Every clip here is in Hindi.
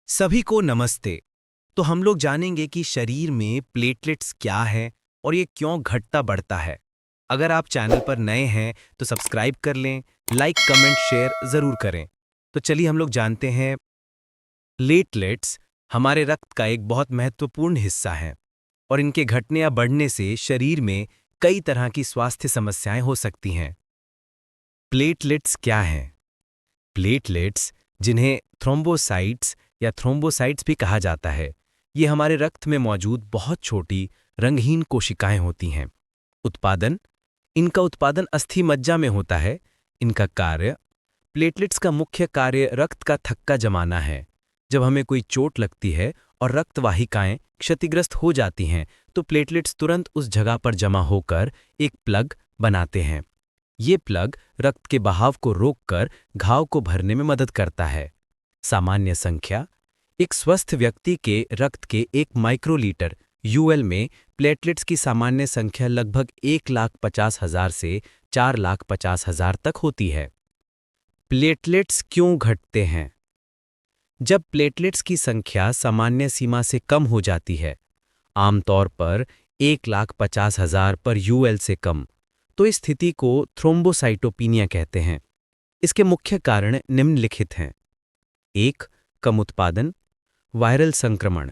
सभी को नमस्ते। तो हम लोग जानेंगे कि शरीर में प्लेटलेट्स क्या है और ये क्यों घटता बढ़ता है। अगर आप चैनल पर नए हैं तो सब्सक्राइब कर लें, लाइक कमेंट शेयर ज़रूर करें। तो चलिए हम लोग जानते हैं। प्लेटलेट्स हमारे रक्त का एक बहुत महत्वपूर्ण हिस्सा है और इनके घटने या बढ़ने से शरीर में कई तरह की स्वास्थ्य समस्याएं हो सकती हैं। प्लेटलेट्स क्या हैं? प्लेटलेट्स, जिन्हें थ्रोम्बोसाइट्स या थ्रोम्बोसाइट्स भी कहा जाता है, ये हमारे रक्त में मौजूद बहुत छोटी रंगहीन कोशिकाएं होती हैं। उत्पादन इनका उत्पादन अस्थि मज्जा में होता है। इनका कार्य प्लेटलेट्स का मुख्य कार्य रक्त का थक्का जमाना है। जब हमें कोई चोट लगती है और रक्त वाहिकाएं क्षतिग्रस्त हो जाती हैं तो प्लेटलेट्स तुरंत उस जगह पर जमा होकर एक प्लग बनाते हैं। ये प्लग रक्त के बहाव को रोककर घाव को भरने में मदद करता है। सामान्य संख्या एक स्वस्थ व्यक्ति के रक्त के 1 माइक्रोलीटर यूएल में प्लेटलेट्स की सामान्य संख्या लगभग 1,50,000 से 4,50,000 तक होती है। प्लेटलेट्स क्यों घटते हैं? जब प्लेटलेट्स की संख्या सामान्य सीमा से कम हो जाती है, आमतौर पर 1,50,000 पर यूएल से कम, तो इस स्थिति को थ्रोम्बोसाइटोपिनिया कहते हैं। इसके मुख्य कारण निम्नलिखित हैं। 1. कम उत्पादन। वायरल संक्रमण,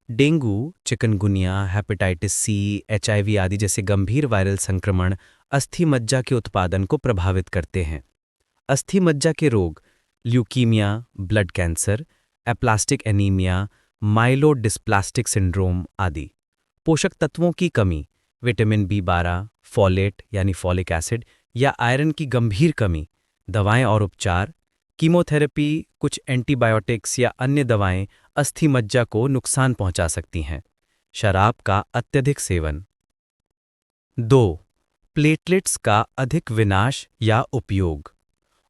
dengue, chikungunya, hepatitis C, HIV आदि जैसे गंभीर वायरल संक्रमण अस्थि मज्जा के उत्पादन को प्रभावित करते हैं। अस्थि मज्जा के रोग leukaemia, blood cancer, aplastic anaemia, myelodysplastic syndrome आदि। पोषक तत्वों की कमी, विटामिन बी12, फॉलेट यानी फॉलिक एसिड या आयरन की गंभीर कमी, दवाएं और उपचार, कीमोथेरेपी, कुछ एंटीबायोटिक्स या अन्य दवाएं अस्थि मज्जा को नुकसान पहुंचा सकती हैं। शराब का अत्यधिक सेवन। 2. प्लेटलेट्स का अधिक विनाश या उपयोग।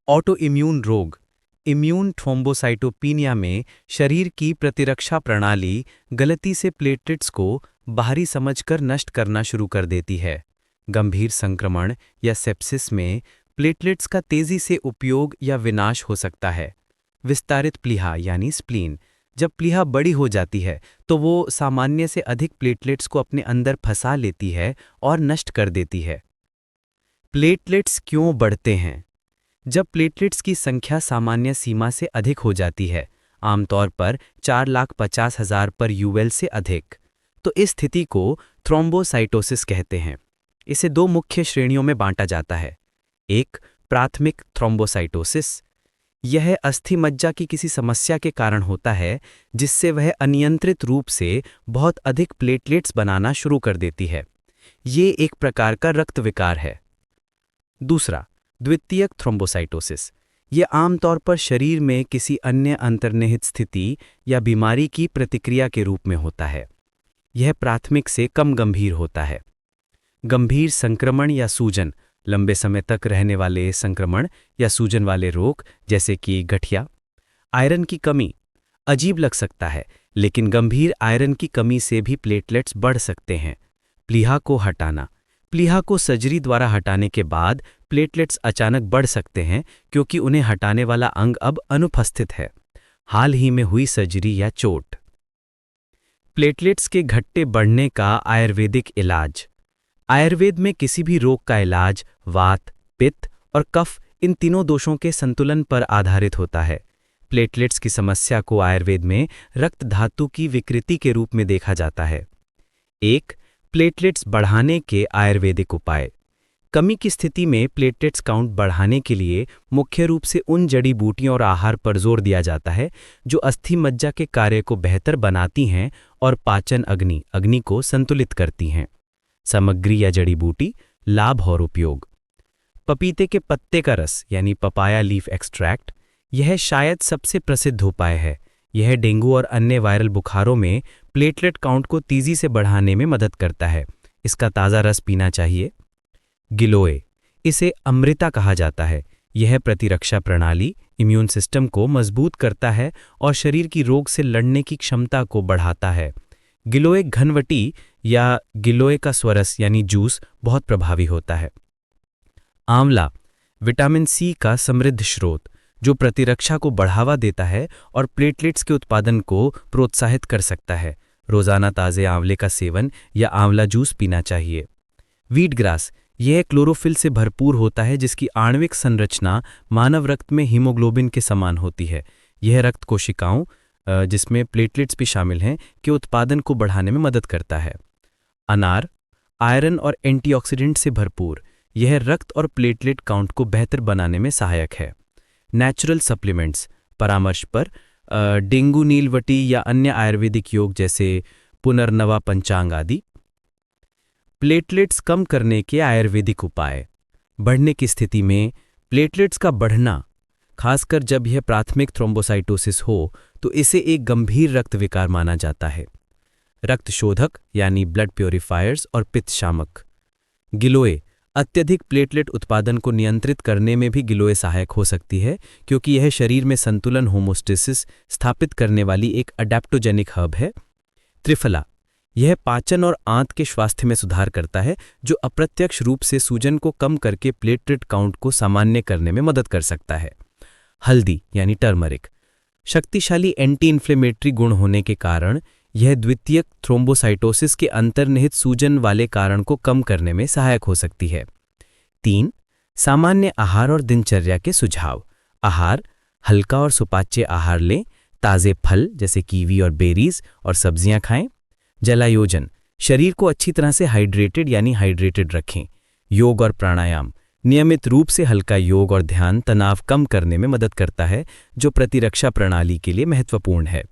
ऑटो इम्यून रोग, इम्यून थ्रोम्बोसाइटोपिनिया में शरीर की प्रतिरक्षा प्रणाली गलती से प्लेटलेट्स को बाहरी समझकर नष्ट करना शुरू कर देती है। गंभीर संक्रमण या सेप्सिस में प्लेटलेट्स का तेजी से उपयोग या विनाश हो सकता है। विस्तारित प्लीहा यानी स्प्लीन, जब प्लीहा बड़ी हो जाती है तो वो सामान्य से अधिक प्लेटलेट्स को अपने अंदर फंसा लेती है और नष्ट कर देती है। प्लेटलेट्स क्यों बढ़ते हैं? जब प्लेटलेट्स की संख्या सामान्य सीमा से अधिक हो जाती है, आमतौर पर 4,50,000 पर यूएल से अधिक, तो इस स्थिति को थ्रोम्बोसाइटोसिस कहते हैं। इसे 2 मुख्य श्रेणियों में बांटा जाता है। 1. प्राथमिक थ्रोम्बोसाइटोसिस, यह अस्थि मज्जा की किसी समस्या के कारण होता है जिससे वह अनियंत्रित रूप से बहुत अधिक प्लेटलेट्स बनाना शुरू कर देती है। ये एक प्रकार का रक्त विकार है। दूसरा, द्वितीयक थ्रोम्बोसाइटोसिस, यह आमतौर पर शरीर में किसी अन्य अंतर्निहित स्थिति या बीमारी की प्रतिक्रिया के रूप में होता है। यह प्राथमिक से कम गंभीर होता है। गंभीर संक्रमण या सूजन, लंबे समय तक रहने वाले संक्रमण या सूजन वाले रोग जैसे कि गठिया। आयरन की कमी, अजीब लग सकता है लेकिन गंभीर आयरन की कमी से भी प्लेटलेट्स बढ़ सकते हैं। प्लीहा को हटाना, प्लीहा को सर्जरी द्वारा हटाने के बाद प्लेटलेट्स अचानक बढ़ सकते हैं क्योंकि उन्हें हटाने वाला अंग अब अनुपस्थित है। हाल ही में हुई सर्जरी या चोट। प्लेटलेट्स के घटते बढ़ने का आयुर्वेदिक इलाज। आयुर्वेद में किसी भी रोग का इलाज वात, पित्त और कफ, इन तीनों दोषों के संतुलन पर आधारित होता है। प्लेटलेट्स की समस्या को आयुर्वेद में रक्त धातु की विकृति के रूप में देखा जाता है। 1. प्लेटलेट्स बढ़ाने के आयुर्वेदिक उपाय। कमी की स्थिति में प्लेटलेट्स काउंट बढ़ाने के लिए मुख्य रूप से उन जड़ी बूटियों और आहार पर जोर दिया जाता है जो अस्थि मज्जा के कार्य को बेहतर बनाती हैं और पाचन अग्नि को संतुलित करती हैं। सामग्री या जड़ी बूटी, लाभ और उपयोग। पपीते के पत्ते का रस यानी पपाया लीफ एक्सट्रैक्ट, यह शायद सबसे प्रसिद्ध उपाय है। यह डेंगू और अन्य वायरल बुखारों में प्लेटलेट काउंट को तेजी से बढ़ाने में मदद करता है। इसका ताज़ा रस पीना चाहिए। गिलोय, इसे अमृता कहा जाता है। यह प्रतिरक्षा प्रणाली, इम्यून सिस्टम को मजबूत करता है और शरीर की रोग से लड़ने की क्षमता को बढ़ाता है। गिलोय घनवटी या गिलोय का स्वरस यानी जूस बहुत प्रभावी होता है। आंवला, विटामिन सी का समृद्ध स्रोत, जो प्रतिरक्षा को बढ़ावा देता है और प्लेटलेट्स के उत्पादन को प्रोत्साहित कर सकता है। रोजाना ताज़े आंवले का सेवन या आंवला जूस पीना चाहिए। वीट ग्रास, यह क्लोरोफिल से भरपूर होता है जिसकी आणविक संरचना मानव रक्त में हीमोग्लोबिन के समान होती है। यह रक्त कोशिकाओं, जिसमें प्लेटलेट्स भी शामिल हैं, के उत्पादन को बढ़ाने में मदद करता है। अनार, आयरन और एंटीऑक्सीडेंट से भरपूर, यह रक्त और प्लेटलेट काउंट को बेहतर बनाने में सहायक है। नेचुरल सप्लीमेंट्स, परामर्श पर डेंगू नीलवटी या अन्य आयुर्वेदिक योग जैसे पुनर्नवा पंचांग आदि। प्लेटलेट्स कम करने के आयुर्वेदिक उपाय। बढ़ने की स्थिति में प्लेटलेट्स का बढ़ना, खासकर जब यह प्राथमिक थ्रोम्बोसाइटोसिस हो, तो इसे एक गंभीर रक्त विकार माना जाता है। रक्त शोधक यानी ब्लड प्योरीफायर्स और पित्त शामक। गिलोय, अत्यधिक प्लेटलेट उत्पादन को नियंत्रित करने में भी गिलोय सहायक हो सकती है, क्योंकि यह शरीर में संतुलन होमोस्टेसिस स्थापित करने वाली एक अडैप्टोजेनिक हब है। त्रिफला, यह पाचन और आंत के स्वास्थ्य में सुधार करता है, जो अप्रत्यक्ष रूप से सूजन को कम करके प्लेटलेट काउंट को सामान्य करने में मदद कर सकता है। हल्दी यानी टर्मरिक, शक्तिशाली एंटी इन्फ्लेमेटरी गुण होने के कारण यह द्वितीयक थ्रोम्बोसाइटोसिस के अंतर्निहित सूजन वाले कारण को कम करने में सहायक हो सकती है। 3. सामान्य आहार और दिनचर्या के सुझाव। आहार, हल्का और सुपाच्य आहार लें, ताज़े फल जैसे कीवी और बेरीज और सब्जियां खाएं। जलायोजन, शरीर को अच्छी तरह से हाइड्रेटेड रखें। योग और प्राणायाम, नियमित रूप से हल्का योग और ध्यान तनाव कम करने में मदद करता है, जो प्रतिरक्षा प्रणाली के लिए महत्वपूर्ण है।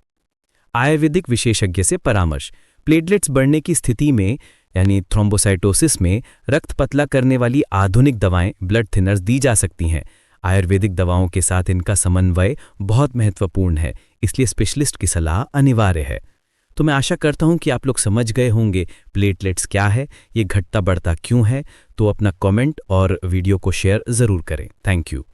आयुर्वेदिक विशेषज्ञ से परामर्श। प्लेटलेट्स बढ़ने की स्थिति में यानी थ्रोम्बोसाइटोसिस में रक्त पतला करने वाली आधुनिक दवाएं, ब्लड थिनर्स दी जा सकती हैं। आयुर्वेदिक दवाओं के साथ इनका समन्वय बहुत महत्वपूर्ण है, इसलिए स्पेशलिस्ट की सलाह अनिवार्य है। तो मैं आशा करता हूं कि आप लोग समझ गए होंगे प्लेटलेट्स क्या है, ये घटता बढ़ता क्यों है। तो अपना कमेंट और वीडियो को शेयर ज़रूर करें। Thank you.